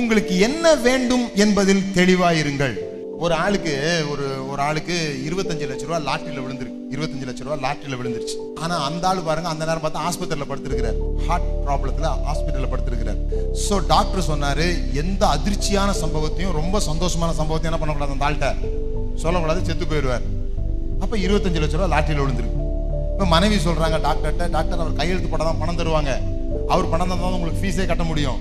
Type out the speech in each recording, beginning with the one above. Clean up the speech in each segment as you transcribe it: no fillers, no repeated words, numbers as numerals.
உங்களுக்கு என்ன வேண்டும் என்பதில் தெளிவாயிருங்கள். ஒரு ஆளுக்கு 25 லட்ச ரூபா லாட்டரியில விழுந்துருக்கு. 25 லட்ச ரூபா லாட்டரியில விழுந்துருச்சு. ஆனா அந்த ஆளு பாருங்க, அந்த நேரம் பார்த்தா ஆஸ்பத்திரியில படுத்திருக்கிறார். ஹார்ட் ப்ராப்ளத்துல ஹாஸ்பிட்டல்ல படுத்திருக்கிறார். சோ டாக்டர் சொன்னாரு, எந்த அதிர்ச்சியான சம்பவத்தையும் ரொம்ப சந்தோஷமான சம்பவத்தையும் என்ன பண்ணக்கூடாது, அந்த ஆள்கிட்ட சொல்லக்கூடாது, செத்து போயிடுவார். அப்ப 25 லட்ச ரூபா லாட்டரியில விழுந்துருக்கு. இப்ப மனைவி சொல்றாங்க டாக்டர்கிட்ட, டாக்டர் அவர் கையெழுத்து போட்டாதான் பணம் தருவாங்க, அவர் பணம் தந்தா உங்களுக்கு ஃபீஸே கட்ட முடியும்,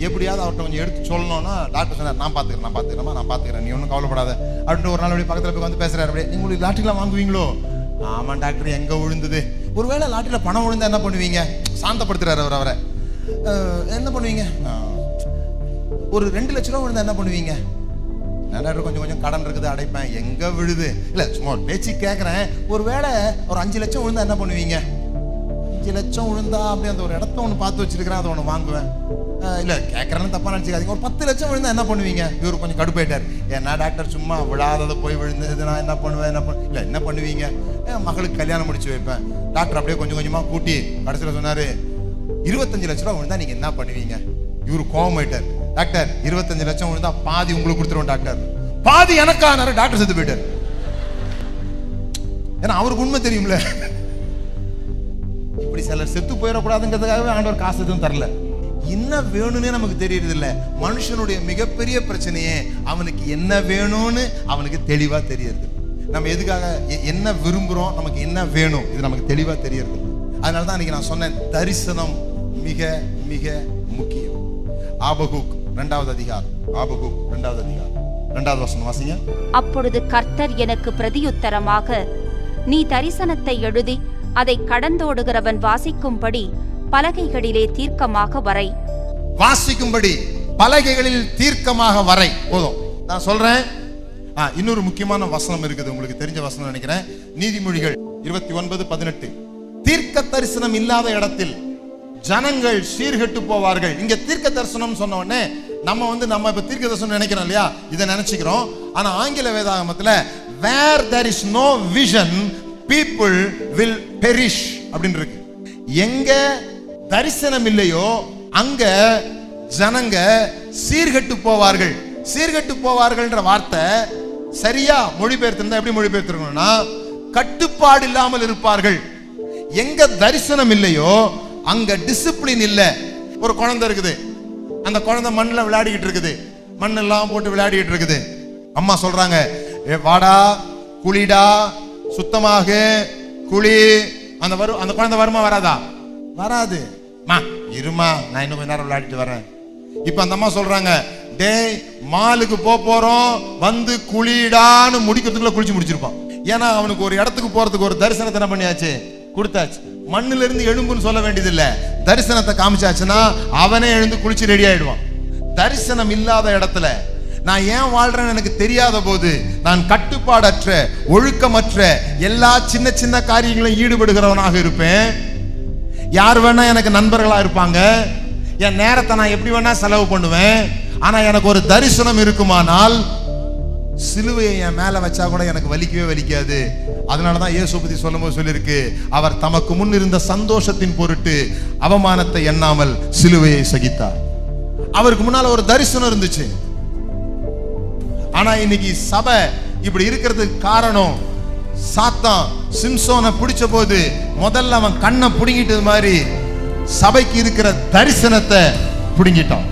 எப்படியாவது அவர்கிட்ட கொஞ்சம் எடுத்து சொல்லணும்னா டாக்டர் சொன்னார், நான் பாத்துக்கிறேன், நீ ஒன்றும் கவலைப்படாத அப்படின்னு ஒரு நாள் அப்படியே பக்கத்துல போய் வந்து பேசுறாரு. அப்படியே நீங்க உங்களுக்கு லாட்டரிலாம் வாங்குவீங்களோ? ஆமா டாக்டர், எங்க விழுந்தது? ஒருவேளை லாட்டரியில பணம் விழுந்தா என்ன பண்ணுவீங்க? சாந்தப்படுத்துறாரு அவர் அவரை. என்ன பண்ணுவீங்க? ஒரு 2 லட்ச ரூபா விழுந்தா என்ன பண்ணுவீங்க? டாக்டர் கொஞ்சம் கடன் இருக்குது, அடைப்பேன். எங்க விழுது? இல்ல சும்மா ஒரு பேச்சு கேட்கறேன். ஒருவேளை ஒரு 5 லட்சம் விழுந்தா என்ன பண்ணுவீங்க? 5 லட்சம் விழுந்தா அப்படி அந்த ஒரு இடத்த ஒன்று பார்த்து வச்சிருக்கிறேன், அதை ஒன்று வாங்குவேன். இல்லை கேட்குறேன்னு தப்பா நினச்சிக்காதீங்க. ஒரு 10 லட்சம் விழுந்தா என்ன பண்ணுவீங்க? இவர் கொஞ்சம் கடுப்பாயிட்டார். ஏன்னா டாக்டர் சும்மா விழாததை போய் விழுந்தது, நான் என்ன பண்ணுவேன் இல்லை என்ன பண்ணுவீங்க? மகளுக்கு கல்யாணம் முடிச்சு வைப்பேன். டாக்டர் அப்படியே கொஞ்சம் கொஞ்சமாக கூட்டி கடைசியில் சொன்னார், 25 லட்ச ரூபா விழுந்தா நீங்கள் என்ன பண்ணுவீங்க? இவரு கோவம் ஆயிட்டார். டாக்டர் 25 லட்சம் விழுந்தா பாதி உங்களுக்கு கொடுத்துருவோம் டாக்டர். பாதி எனக்கானாரு. டாக்டர் செத்து போயிட்டார். ஏன்னா அவருக்கு உண்மை தெரியும்ல. இப்படி சிலர் செத்து போயிடக்கூடாதுங்கிறதுக்காகவே ஆண்டவர் காசு எதுவும் தரல. என்ன வேணும்னே நமக்கு தெரியறது இல்ல. மனுஷனுடைய மிகப்பெரிய பிரச்சனையே அவனுக்கு என்ன வேணும்னு அவனுக்கு தெளிவா தெரியறது. நம்ம எதுக்காக என்ன விரும்புறோம், நமக்கு என்ன வேணும், இது நமக்கு தெளிவா தெரியறது. அதனாலதான் இன்னைக்கு நான் சொன்னேன், தரிசனம் மிக மிக முக்கியம். ஆபகுக் 2வது அதிகாரம், ஆபகுக் 2வது அதிகாரம் 2வது வசனம் வாசிங்க. அப்பொழுது கர்த்தர் எனக்கு பிரதியுத்தரமாக, நீ தரிசனத்தை எழுதி அதை கடந்தோடுகிறவன் வாசிக்கும்படி பலகைகளிலே தீர்க்கமாக வரை. வாசிக்கும்படி பலகைகளில் தீர்க்கமாக வரை. போதும், நான் சொல்றேன். இன்னொரு முக்கியமான வசனம் இருக்குது, உங்களுக்கு தெரிஞ்ச வசனம் நினைக்கிறேன். நீதிமொழிகள் 29:18. தீர்க்க தரிசனம் இல்லாத இடத்தில் ஜனங்கள் சீர்கெட்டு போவார்கள். இங்க தீர்க்க தரிசனம் சொன்ன உடனே நம்ம இப்ப தீர்க்க தரிசனம் நினைக்கிறோம் இல்லையா, இதை நினைச்சுக்கிறோம். ஆனா ஆங்கில வேதாகமத்துல where there is no vision people will perish அப்படின்னு இருக்கு. எங்க தரிசனம் இல்லையோ அங்க ஜனங்க சீர்கெட்டு போவார்கள். சீர்கெட்டு போவார்கள்ன்ற வார்த்தை சரியா மொழிபெயர்த்திருந்தா எப்படி மொழிபெயர்த்திருக்கணும்னா, கட்டுப்பாடு இல்லாமல் இருப்பார்கள். எங்க தரிசனம் இல்லையோ அங்க டிசிப்ளின் இல்ல. ஒரு குழந்தை இருக்குது, அந்த குழந்தை மண்ணில் விளையாடிக்கிட்டு இருக்குது, மண்ணெல்லாம் போட்டு விளையாடிக்கிட்டு இருக்குது. அம்மா சொல்றாங்க, வாடா குளிடா, சுத்தமாக குளி. அந்த குழந்தை வருமா வராதா? வராது. மா இருமா, நான் இன்னும் கொஞ்ச நேரம் விளையாடிட்டு வரேன். இப்ப அந்த அம்மா சொல்றாங்க, டேய் மாலுக்கு போறோம், வந்து குளிடான்னு முடிக்கிறதுக்குள்ள குளிச்சு முடிச்சிருப்பான். ஏன்னா அவனுக்கு ஒரு இடத்துக்கு போறதுக்கு ஒரு தரிசனத்தை என்ன பண்ணியாச்சு, கொடுத்தாச்சு. மண்ணில இருந்து எழும்புன்னு சொல்ல வேண்டியது இல்ல, தரிசனத்தை காமிச்சாச்சுன்னா அவனே எழுந்து குளிச்சு ரெடி ஆயிடுவான். தரிசனம் இல்லாத இடத்துல நான் ஏன் வாழ்றேன்னு எனக்கு தெரியாத போது, நான் கட்டுப்பாடற்ற ஒழுக்கமற்ற எல்லா சின்ன சின்ன காரியங்களும் ஈடுபடுகிறவனாக இருப்பேன். யார் வேணா எனக்கு நண்பர்களா இருப்பாங்க, என் நேரத்தை நான் எப்படி வேணா செலவு பண்ணுவேன். ஆனா எனக்கு ஒரு தரிசனம் இருக்குமானால் சிலுவையை என் மேல வச்சா கூட எனக்கு வலிக்கவே வலிக்காது. அதனாலதான் இயேசு பத்தி சொல்லும்போது சொல்லியிருக்கு, அவர் தமக்கு முன் இருந்த சந்தோஷத்தின் பொருட்டு அவமானத்தை எண்ணாமல் சிலுவையை சகித்தார். அவருக்கு முன்னால ஒரு தரிசனம் இருந்துச்சு. ஆனா இன்னைக்கு சபை இப்படி இருக்கிறதுக்கு காரணம், சாத்தான் சிம்சோனை பிடிச்ச போது முதல்ல அவன் கண்ணை புடுங்கிட்டது மாதிரி சபைக்கு இருக்கிற தரிசனத்தை புடுங்கிட்டான்.